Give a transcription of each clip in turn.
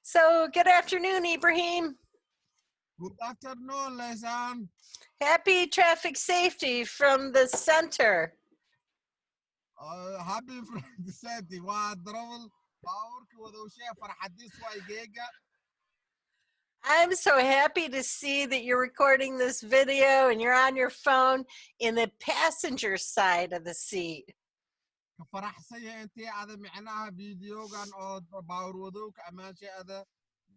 So, good afternoon, Ibrahim. Good afternoon, Lesan. Happy traffic safety from the center. Happy Friday. وضرب باورك وذوشة فرحتي سوايجيجا. I'm so happy to see that you're recording this video and you're on your phone in the passenger side of the seat. فرح سيء أنت هذا معناها فيديو كان أو باور وذوك أمان شيء هذا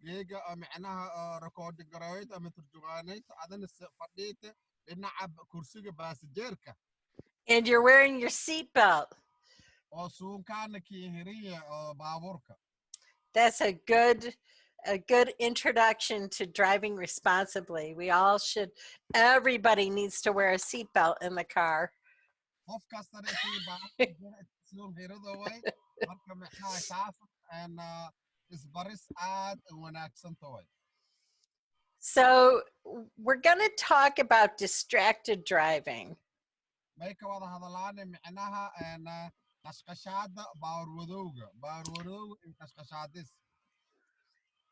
جيجا معناها ريكورد قرأت أم ترجمانيت هذا نستفديت لنعب كرسي باسجيركا. And you're wearing your seatbelt. أو سون كان كيهرية باوركا. That's a good introduction to driving responsibly. We all should, everybody needs to wear a seatbelt in the car. Of customer سون غير ذوي مركب إحنا تعرف أن إسبارس عاد ونأكسن توي. So we're going to talk about distracted driving. مايك واضح هذا الآن معناها أن قشقشاد باورودوغ قشقشادس.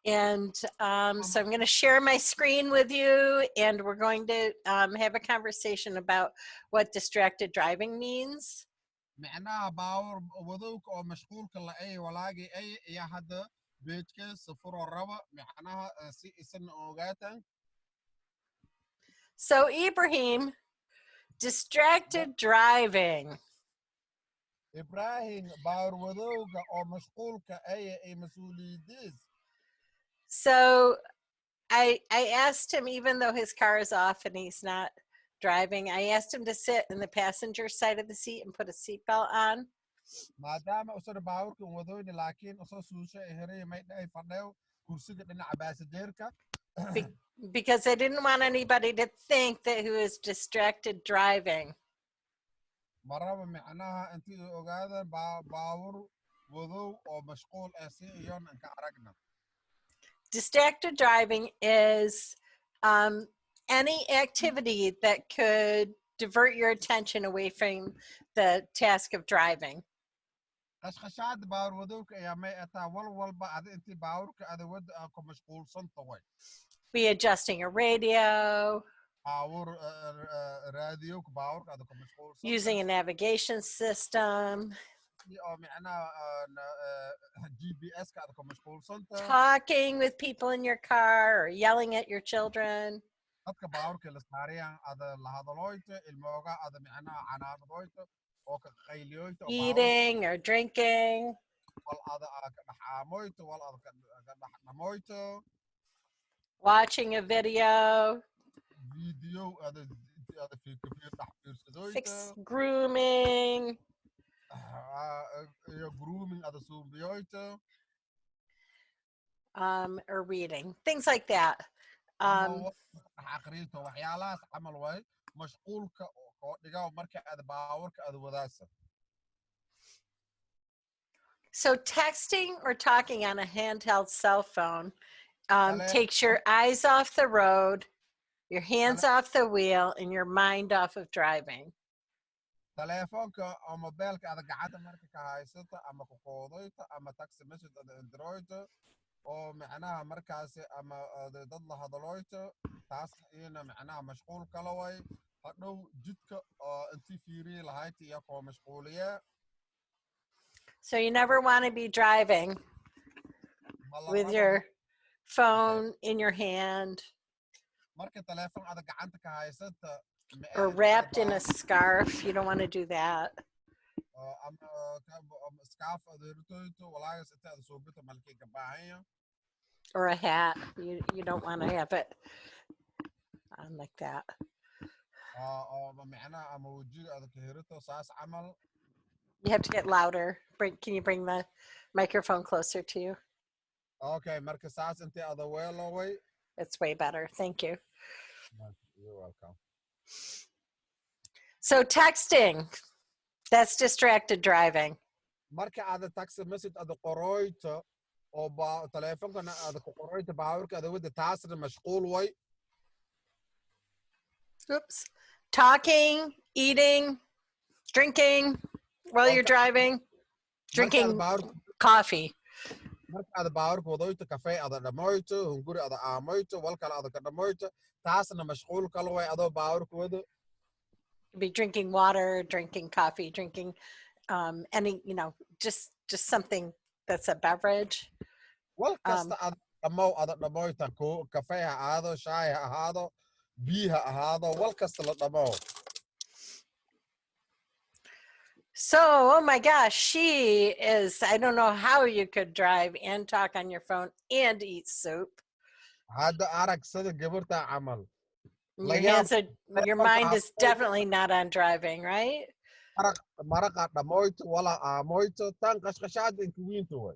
And so I'm going to share my screen with you, and we're going to have a conversation about what distracted driving means. معناها باور وذوك أو مشغول كلا أي ولاقي أي يحد بيتك صفر الربع معناها سن أوقاتا. So Ibrahim, distracted driving. إبراهيم باور وذوك أو مشغول كأي مسؤولية. So I asked him, even though his car is off and he's not driving, I asked him to sit in the passenger side of the seat and put a seatbelt on. ما دام أصير باورك وذوني لكن أصير سوشة إهري ما يدعي فناو كرسي قدنا عباس ديركا. Because I didn't want anybody to think that he was distracted driving. مرة معناها أنت أوقاتا باور وذو أو مشغول أسيئيون أنك عرقنا. Distracted driving is any activity that could divert your attention away from the task of driving. قشقشاد باور ودوك يا ما أتاول والبعض أنت باورك هذا ود أكو مشغول صنطوي. Be adjusting a radio. باور راديو باورك هذا أكو مشغول صنطوي. Using a navigation system. أو معنا GPS كهذا أكو مشغول صنطوي. Talking with people in your car or yelling at your children. هذا باورك الساريان هذا لهذا لويت الموقع هذا معنا عناد لويت أو كخيليويت. Eating or drinking. Watching a video. Grooming. Or reading. Things like that. So texting or talking on a handheld cell phone takes your eyes off the road, your hands off the wheel, and your mind off of driving. تليفونك أو موبايلك هذا قاعدة مركك هايسته أما كقوضيته أما تاكسي مسج أندرويد أو معناها مركز أما ضد هذا لويته تاس هنا معناها مشغول كلوي هذا جدك أنت فيري لهايتي يكون مشغولية. So you never want to be driving with your phone in your hand or wrapped in a scarf. You don't want to do that. Or a hat. You don't want to have it on like that. You have to get louder. Can you bring the microphone closer to you? Okay, it's way better. Thank you. You're welcome. So texting, that's distracted driving. Marka ada taxi message ada qoroyto oo ba telefonkana ada ku qoroyto baawirka ada wada taasna mashquul way. Oops. Talking, eating, drinking while you're driving, drinking coffee. marka aad baawarka wadoyto kafee ada dhamoyto hunguri ada aamoyto walkale ada ka dhamoyto taasna mashquul kale way adoo baawarka wado Be drinking water, drinking coffee, drinking any, just something that's a beverage. wal Um, kasta ada dhamow ada dhamoyta kafee ha ahaado shaay ha ahaado biyo ha ahaado wal kasta la dhamow so, oh my gosh, she is, I don't know how you could drive and talk on your phone and eat soup. hadda arag sida gabarta camal la Your yaab hands are, your telefonka mind is aamoyto definitely not on driving, right? maraqa dhamoyto wala aamoyto tan qashqashaada inkuwiinta way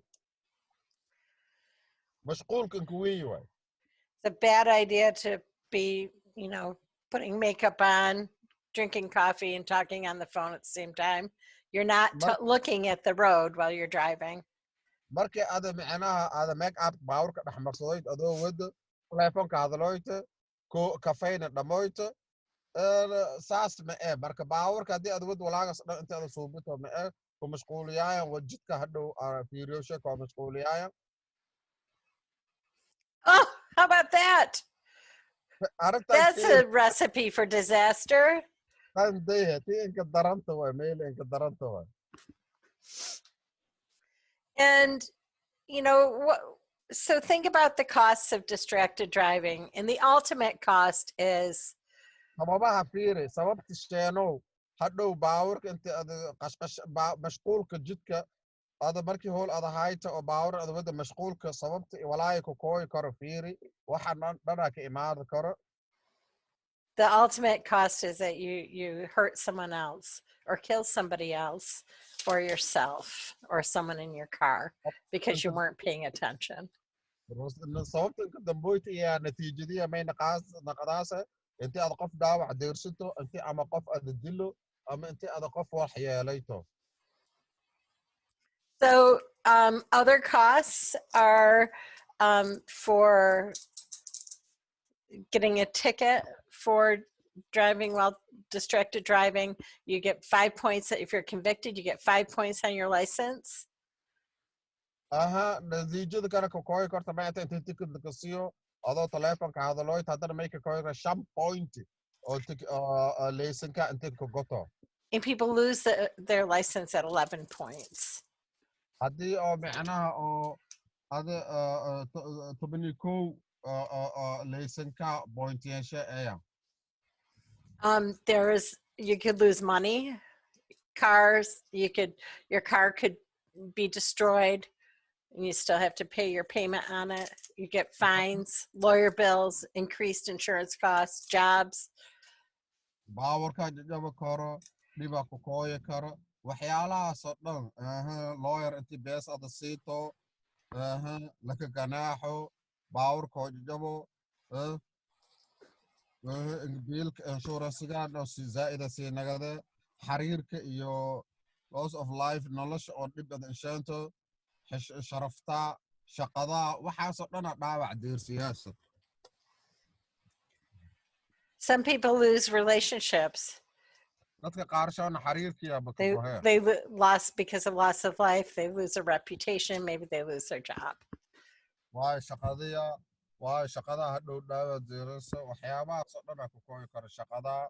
mashquulka inkuwiin way It's a bad idea to be, putting makeup on, drinking coffee, and talking on the phone at the same time. You're not looking at the road while you're driving. markii ada micnaha ada make up baawarka dhex maqsadoyd adoo wado telefonka hadaloyto kafeyna dhamoyto saas ma ee marka baawarka haddii ad wad walaagas dhan inta ada suubito ma ee ku mashquuliyaayan wajidka hadhow fiiriyoshe ku mashquuliyaayan Oh, how about that? arrintan That's a recipe for disaster. tan dayhe ti inka daranta way meel inka daranta way And, so think about the costs of distracted driving. And the ultimate cost is sababaha fiiri sababta sheenow hadhow baawarka inta ada mashquulka jidka ada markii howl ada hayta oo baawar ada wada mashquulka sababta walaaya ku kooyi karo fiiri waxa dhana ka imaan karo the ultimate cost is that you hurt someone else or kill somebody else or yourself or someone in your car because you weren't paying attention. sababta inka damboyta iyo natiijadiya may naqadaasa inti ada qof dhaawac deersito inti ama qof ada dilo ama inti ada qof wax yeelayto So other costs are for getting a ticket for driving while distracted driving. You get 5 points. If you're convicted, you get 5 points on your license. aha natiijada kana ka kooyi karta maanta inti ticket ka siiyo adoo telefonka hadaloyt haddana may ka kooyi kara 5 point oo laysanka inti ka goto And people lose their license at 11 points. haddii oo micnaha oo ada tobani kow laysanka point yeeshe eya You could lose money, cars. Your car could be destroyed, and you still have to pay your payment on it. You get fines, lawyer bills, increased insurance costs, jobs. baawarka jajaba karo dhiba ku kooyi karo waxyaalahaasoo dhan lawyer inti bees ada siito laka ganaaxo baawarkoo jajabo biilka insuransigaadho si zaa'ida sii nagade xariirka iyo loss of life nolosha oo dhib ada insheento sharaftaa shaqadaa waxaasoo dhana dhaawac deersiyaasa Some people lose relationships. dadka qaarshaana xariirkiyaaba ka gohee They lost because of loss of life. They lose their reputation. Maybe they lose their job. waayo shaqadaa hadhow dhaawac deerasa waxyaabahaasoo dhana ku kooyi karo shaqadaa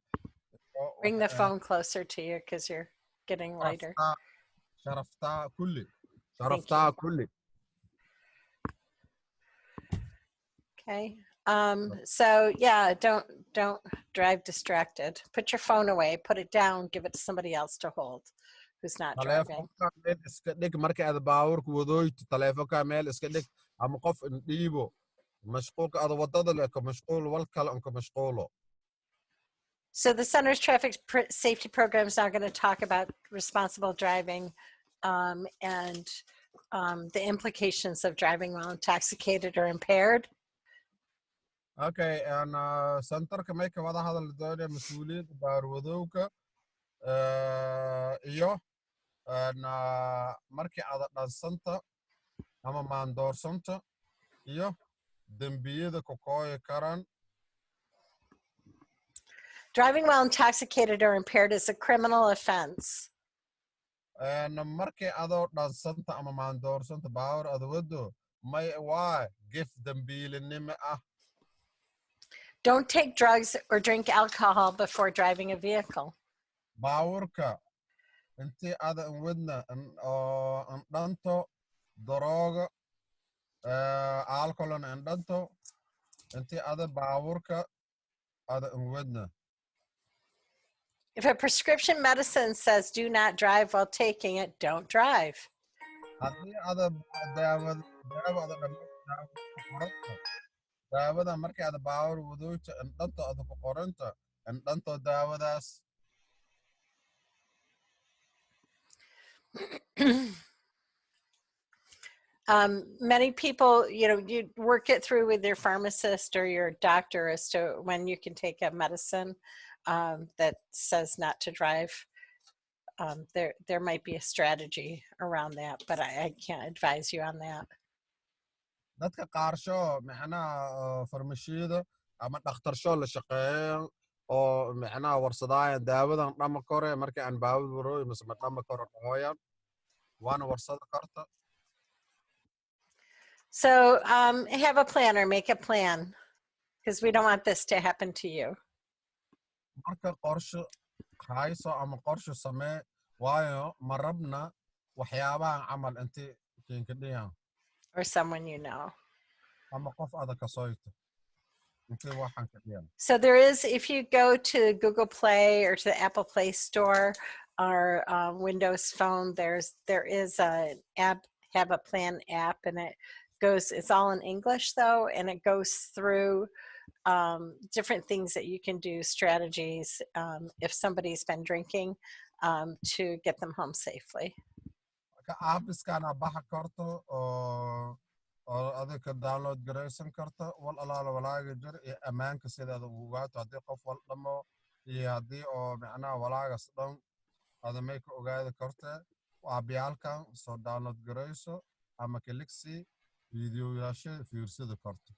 Bring the phone closer to you because you're getting lighter. sharaftaa kulli kulli Okay. So yeah, don't drive distracted. Put your phone away, put it down, give it to somebody else to hold who's not driving. taleefonka meel iska dhig marka aad baawarka wadoyto taleefonka meel iska dhig ama qof indhiibo mashquulka ada wadada le ka mashquul wal kale unka mashquulo So the Center's Traffic Safety Program is now going to talk about responsible driving and the implications of driving while intoxicated or impaired. okay centerka may ka wada hadal doonaya mas-uuliyadda baarwadowga iyo markii ada dhansanta ama maandoorsanta iyo dembiyada ku kooyi karan Driving while intoxicated or impaired is a criminal offense. markii adoo dhansanta ama maandoorsanta baawur ada wado may waa gif dambiilinimo ah. Don't take drugs or drink alcohol before driving a vehicle. Baawurka intii ada an wadna oo an dhanto darooga alcoholna an dhanto intii ada baawurka ada an wadna. If a prescription medicine says do not drive while taking it, don't drive. Haddii ada daawo ada dhammaanta daawada markii ada baawur wadooyta an dhanto ada ku qoranta an dhanto daawadaas. Many people, you work it through with your pharmacist or your doctor as to when you can take a medicine that says not to drive. There might be a strategy around that, but I can't advise you on that. Dadka qaarsho macnaha farmashiyada ama dhakhtarsho la shaqeeyo oo macnaha warsadaayan daawadan dhama kore markii aan baawur waro mise ma dhama kore dhahooyan waana warsada karta. So have a plan or make a plan, because we don't want this to happen to you. Marka qorsho hayso ama qorsho samee waayo ma rabna waxyaabahan camal intii keenka dhiyan Or someone you know. ama qof ada ka soyto intii waxan ka dhiyan. So there is, if you go to Google Play or to the Apple Play Store or Windows Phone, there is an app, Have a Plan app, and it's all in English though, and it goes through different things that you can do, strategies if somebody's been drinking to get them home safely. Marka apps-kana baxa karto oo adika download garaysan karta wal alaala walaaga jir iyo ammaanka sidaada ogaato haddii qof wal dhamo iyo haddii oo macnaha walaagas dhan ada may ka ogaadi karta aabyaalkan soo download garayso ama kaliksi videoyaasha fiirsada karta.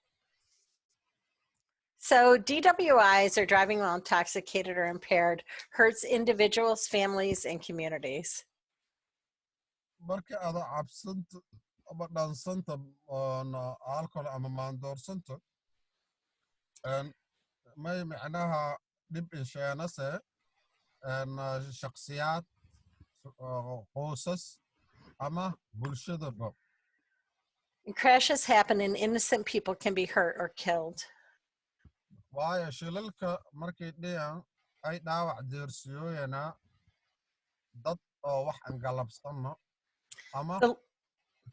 So DWIs, or driving while intoxicated or impaired, hurts individuals, families, and communities. Marka ada cabsanta ama dhansanta alcohol ama maandoorsanta may macnaha dhib insheenase shakhsiyaad qoysas ama bulshadaba. Crashes happen and innocent people can be hurt or killed. Waayo shilalka markay dhiyan ay dhaawac deersiyooyana dad oo wax aan galabsanno ama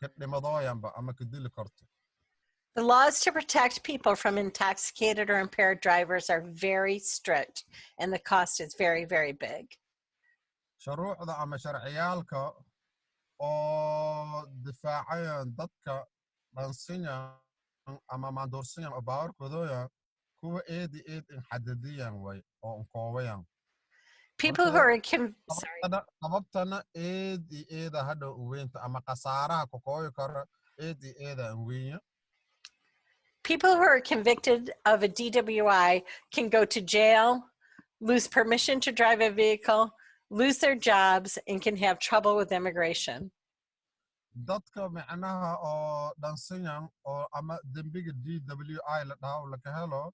ka dhimadooyanba ama ka dili karto. The laws to protect people from intoxicated or impaired drivers are very strict, and the cost is very, very big. Shuruucda ama sharciyaalka oo difaacayan dadka dhansiyan ama maandoorsiyan oo baawarkoodooya kuwa eedi eed in xadadiyan way oo unkoobayan. People who are sababtana eedi eeda hadhow uweynta ama khasaaraha kokooyi karo eedi eeda unwenya. People who are convicted of a DWI can go to jail, lose permission to drive a vehicle, lose their jobs, and can have trouble with immigration. Dadka macnaha oo dhansiyan oo ama dembiga DWI la dhaho laka helo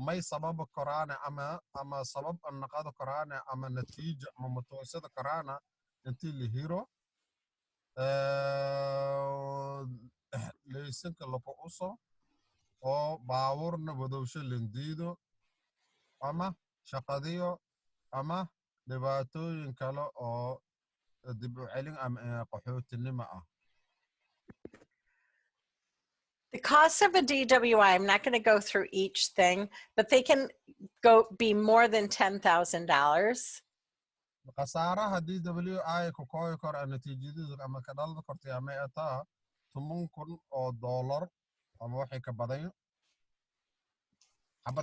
may sababa koraane ama sabab an naqado koraane ama natiija ama matoosada koraana intii la hiro laysanka laka uso oo baawurna wadowsho lindiido ama shaqadiyo ama dhibaatooyin kale oo dib u celin ama qaxootinimo ah. The cost of a DWI, I'm not going to go through each thing, but they can be more than $10,000. Khasaaraha DWI ku kooyi karo natiijadiisu ama ka dhalada kortay ama ataa $10,000 ama waxay ka badan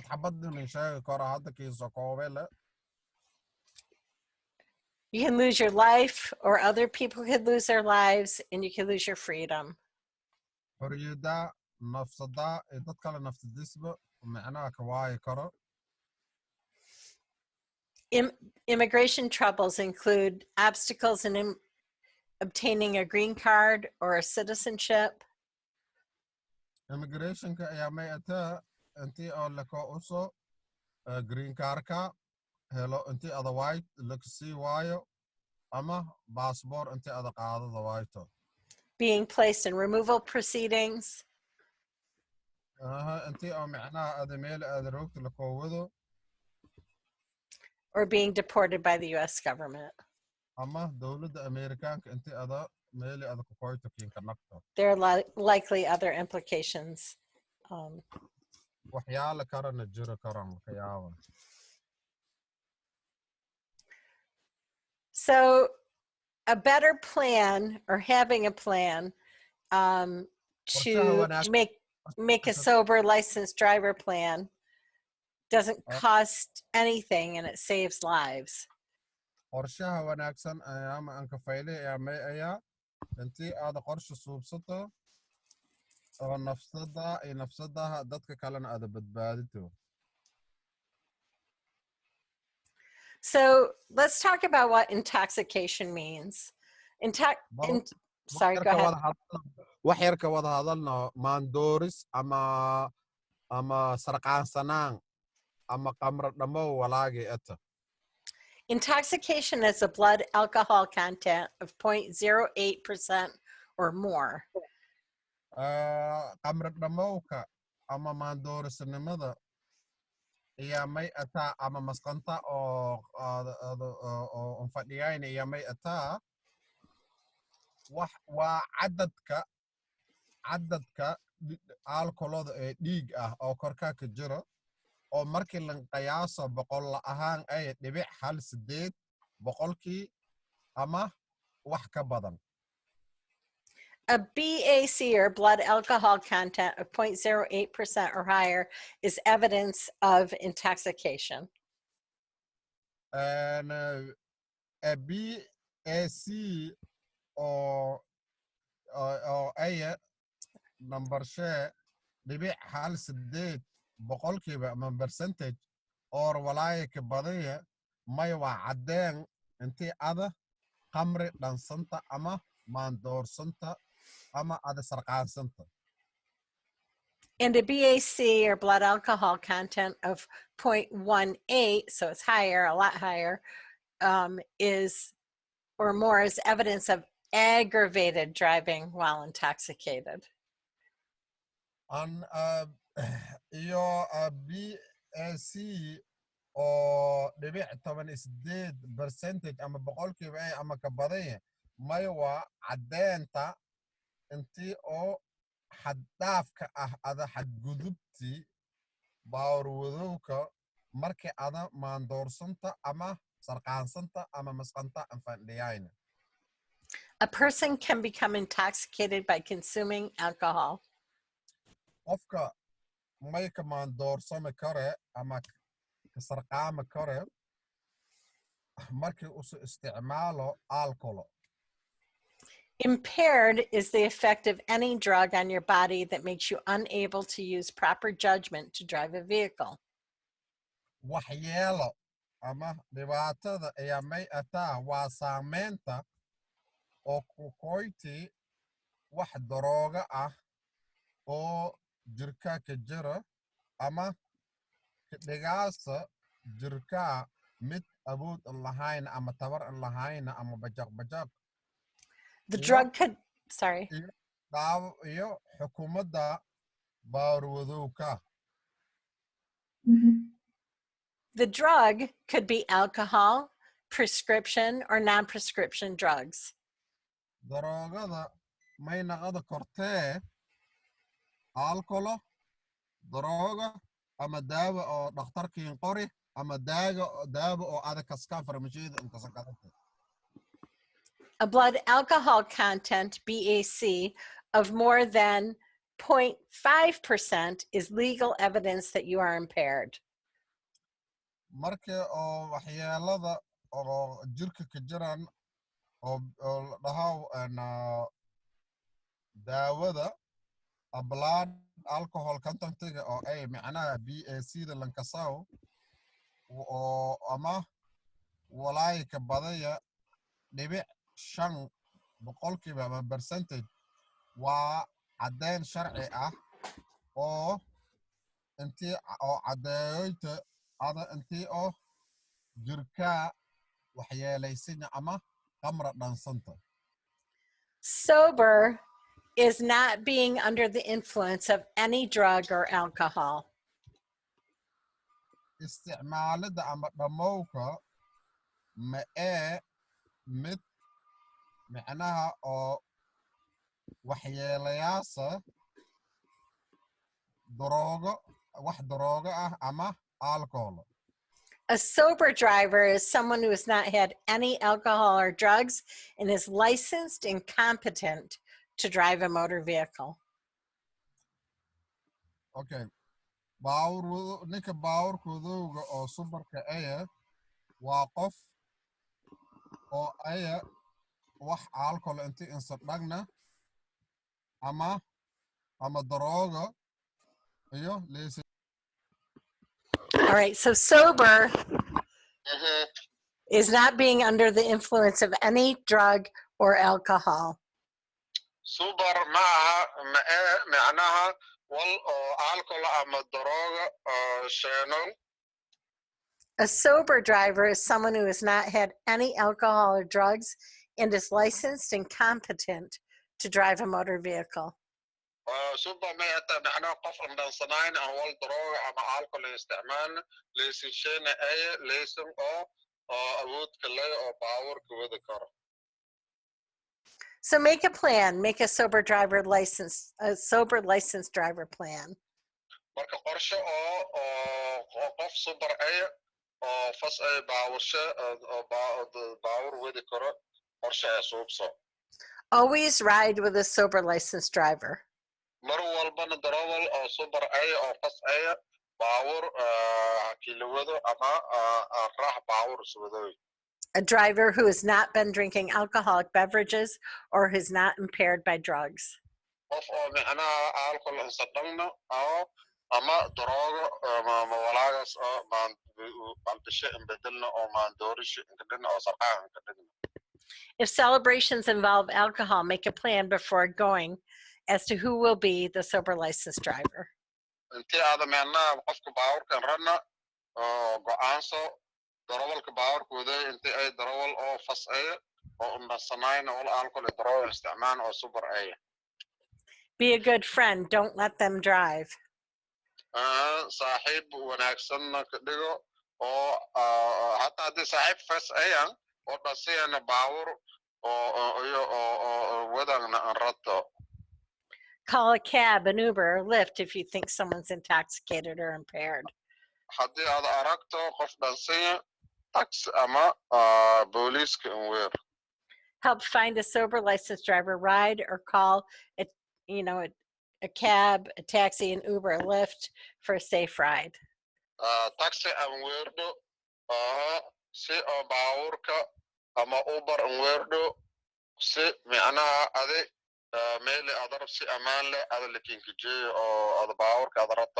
xabad min sheegi karo hadda kiiso koobele. You can lose your life, or other people could lose their lives, and you can lose your freedom. Xorriyadda nafsada ee dad kale nafsadiisba macnaha ka waayi karo. Immigration troubles include obstacles in obtaining a green card or a citizenship, immigration ka ayaa may ataa intii oo lako uso green card ka helo intii ada white laksii waayo ama passport intii ada qaadada waayto being placed in removal proceedings, intii oo micnaha ada meel ada roogta lakoo wado or being deported by the US government. ama dowladda Amerikaanka intii ada meeli ada ku koyto kiinka nagto There are likely other implications. waxyaala karana jiro karan ka yaaba So a better plan, or having a plan, to make a sober licensed driver plan doesn't cost anything and it saves lives. qorshaha wanaagsan ama aan ka faylay ayaa may ayaa intii aad qorshe suubsato oo nafsadaha dadka kalena aad badbaadito. So let's talk about what intoxication means. Sorry, go ahead. wax yar ka wada hadalno maandooris ama sarqaansanaan ama qamro dhammow walaagi eta. Intoxication is a blood alcohol content of 0.08% or more. Qamro dhammowka ama maandoorisnimada iya may ataa ama masqanta oo fadhiyayna iya may ataa waa cadadka alcoholada ee dhiig ah oo korkaa ka jiro oo markii la qiyaaso boqol ahaan ay dhibic 1.8 boqolkii ama wax ka badan. A BAC, or blood alcohol content, of 0.08% or higher is evidence of intoxication. And a BAC or ay number share dhibic 1.8 boqolkiiba ama percentage or walaaya ka badaya may waa caddeen intii ada qamri dhansanta ama maandoorsanta ama ada sarqaansanta. And a BAC, or blood alcohol content, of 0.18, so it's higher, a lot higher, is or more is evidence of aggravated driving while intoxicated. Iyo BAC oo dhibic 18% ama boqolkiiba ay ama ka badan may waa caddeenta intii oo xaddaafka ah ada xadgudubtii baawrwadowka markii ada maandoorsanta ama sarqaansanta ama masqanta aan fadhiyayna. A person can become intoxicated by consuming alcohol. Qofka may ka maandoorsami kare ama ka sarqaami kare markii uu isticmaalo alcohol. Impaired is the effect of any drug on your body that makes you unable to use proper judgment to drive a vehicle. Waxyeelo ama dhibaatada ayaa may ataa waa saameynta oo ku koyti wax darooga ah oo jirka ka jira ama dhigaasa jirka mid awood lahayn ama tabar lahayn ama bajaq. The drug could, sorry. Iyo xukuumadda baarwadowka. The drug could be alcohol, prescription, or non-prescription drugs. Daroogada may naqada kortee alcohol, darooga ama daawo oo dhakhtarkiin qori ama daawo oo ada kaska farmashiida inta sakadata. A blood alcohol content, BAC, of more than 0.5% is legal evidence that you are impaired. Markii oo waxyeelada oo jirka ka jiraan oo la dhahaa daawada blood alcohol contentiga oo ay macnaha BAC da lankasaw oo ama walaay ka badaya dhibic 5 boqolkiiba ama percentage waa caddeyn sharci ah oo intii oo caddeeyoyta ada intii oo jirkaa waxyeelaysanya ama qamra dhansanta. Sober is not being under the influence of any drug or alcohol. Isticmaalida ama dhammowka ma ee mid micnaha oo waxyeelayaasha wax daroogo ah ama alcohol. A sober driver is someone who has not had any alcohol or drugs and is licensed and competent to drive a motor vehicle. Okay. Ninka baawurkooduga oo subarka aya waa qof oo aya wax alcohol intii insa dhagna ama darooga iyo leesi. All right, so sober is not being under the influence of any drug or alcohol. Super maaha macnaha wal oo alcohol ama darooga sheeno. A sober driver is someone who has not had any alcohol or drugs and is licensed and competent to drive a motor vehicle. Super mata macnaha qof aan dhansanayn aan wal darooga ama alcohol isticmaal leesin sheena ay leesin oo awood kale oo baawurka wada karo. So make a plan, make a sober licensed driver plan. Marka qorshe oo qof super ay oo fas ay baawursha oo baawur wada karo qorshe ay suubso. Always ride with a sober licensed driver. Mar walbana darawal oo super ay oo fas ay baawur kilowado ama raax baawur subadoy. A driver who has not been drinking alcoholic beverages or is not impaired by drugs. Qof oo macnaha alcohol insa dhagna ama darooga ama walaagas oo bandishe in bedelna oo maandoorishe inkadhina oo sarqaan inkadhina. If celebrations involve alcohol, make a plan before going as to who will be the sober licensed driver. Intii aada macnaha qofka baawurkan rana go'aanso darawalka baawurkooda intii ay darawal oo fas ay oo undhasanayn oo alcohol darooga isticmaal oo super ay. Be a good friend, don't let them drive. Saaxiib wanaagsanna ka dhigo oo hataa haddii saaxiib fas ayan oo dhasiyana baawur oo wadagna aan rato. Call a cab, an Uber, or Lyft if you think someone's intoxicated or impaired. Haddii aad aragto qof dhansanya taxi ama booliiska in weer. Help find a sober licensed driver, ride or call a cab, a taxi, an Uber, a Lyft for a safe ride. Taxi aan weerdo si oo baawurka ama Uber aan weerdo si macnaha adi meel adarab si amaan leh ada lakinkijeeyo oo ada baawurka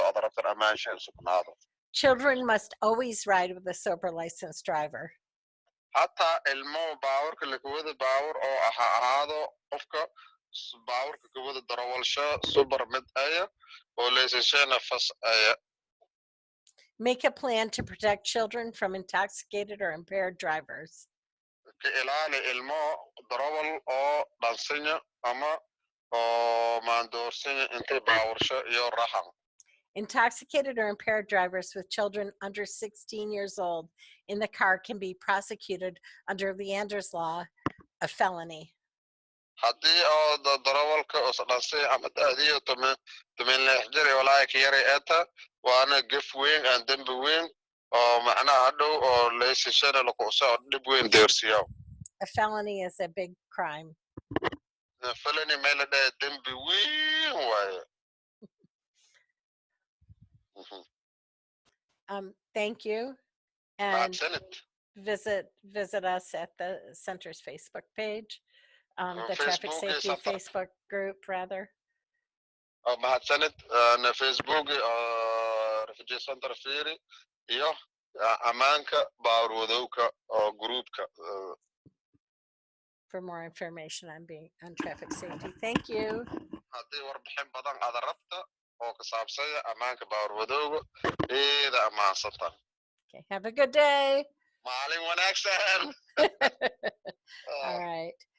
adarabtan amaanshan sugnaado. Children must always ride with a sober licensed driver. Hataa ilmo baawurka lakawada baawur oo ahaado qofka baawurka kawada darawalsho super mid aya oo leesashana fas aya. Make a plan to protect children from intoxicated or impaired drivers. Ka ilaali ilmo darawal oo dhansanya ama oo maandoorsanya intay baawursho iyo raxan. Intoxicated or impaired drivers with children under 16 years old in the car can be prosecuted under Leander's law, a felony. Haddii oo darawalka oo dhansay ama daadiyo tumin leexjiri walaa ka yaray eeta waana gaf weyn aan dembi weyn oo macnaha hadhow oo leesashana lakuuso dhib weyn deersiyo. A felony is a big crime. Felony meel la dhahay dembi weyn waaye. Thank you, and visit us at the center's Facebook page, the Traffic Safety Facebook group, rather. Mahadsanid na Facebook Refugee Center Firi iyo amaanka baawurwadowka oo groupka. for more information on traffic safety. Thank you. haddii warbixin badan aad rabta oo ka saabsanya ammaanka baawarwadooga eeda ammaansantan. Okay, have a good day. Maalin wanaagsan. All right.